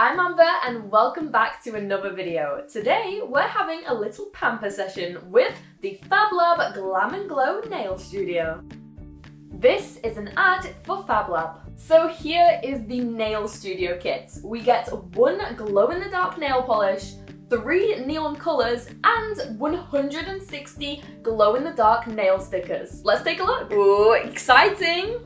I'm Amber and welcome back to another video. Today we're having a little pamper session with the FabLab Glam and Glow Nail Studio. This is an ad for FabLab. So here is the nail studio kit. We get one glow-in-the-dark nail polish, 3 neon colours, and 160 glow-in-the-dark nail stickers. Let's take a look. Ooh, exciting!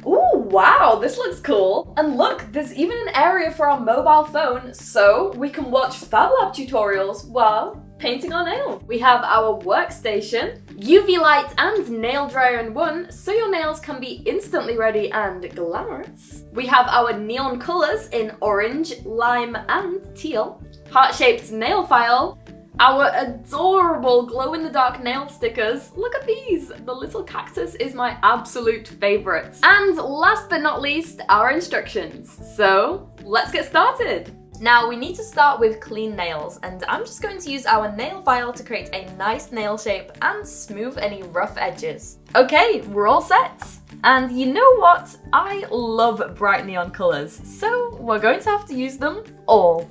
Ooh, wow, this looks cool. And look, there's even an area for our mobile phone, so we can watch FabLab tutorials while painting our nails. We have our workstation, UV light and nail dryer in one, so your nails can be instantly ready and glamorous. We have our neon colours in orange, lime and teal, heart-shaped nail file, our adorable glow-in-the-dark nail stickers. Look at these! The little cactus is my absolute favourite. And last but not least, our instructions. So let's get started! Now we need to start with clean nails, and I'm just going to use our nail file to create a nice nail shape and smooth any rough edges. Okay, we're all set! And you know what? I love bright neon colours, so we're going to have to use them all.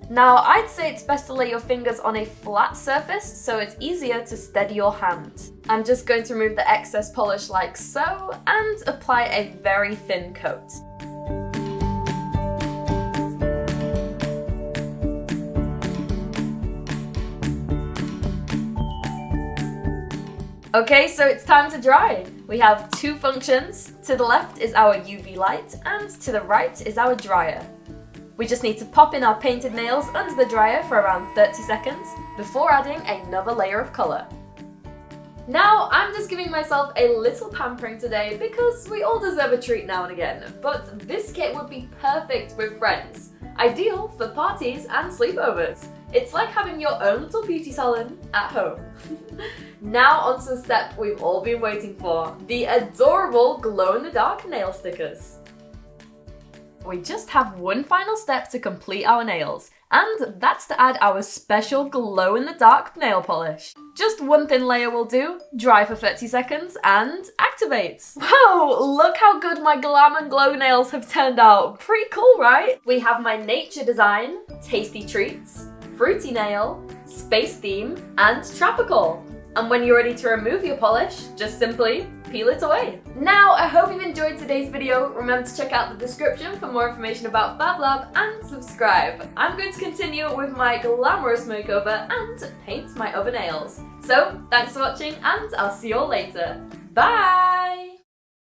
Now, I'd say it's best to lay your fingers on a flat surface so it's easier to steady your hand. I'm just going to remove the excess polish like so and apply a very thin coat. Okay, so it's time to dry. We have two functions. To the left is our UV light and to the right is our dryer. We just need to pop in our painted nails under the dryer for around 30 seconds before adding another layer of colour. Now, I'm just giving myself a little pampering today because we all deserve a treat now and again, but this kit would be perfect with friends. Ideal for parties and sleepovers. It's like having your own little beauty salon at home. Now onto the step we've all been waiting for, the adorable glow-in-the-dark nail stickers. We just have one final step to complete our nails, and that's to add our special glow-in-the-dark nail polish. Just one thin layer will do, dry for 30 seconds, and activate. Wow, look how good my Glam and Glow nails have turned out. Pretty cool, right? We have my nature design, tasty treats, fruity nail, space theme, and tropical. And when you're ready to remove your polish, just simply peel it away. Now, I hope you've enjoyed today's video. Remember to check out the description for more information about FabLab and subscribe. I'm going to continue with my glamorous makeover and paint my other nails. So, thanks for watching and I'll see you all later. Bye!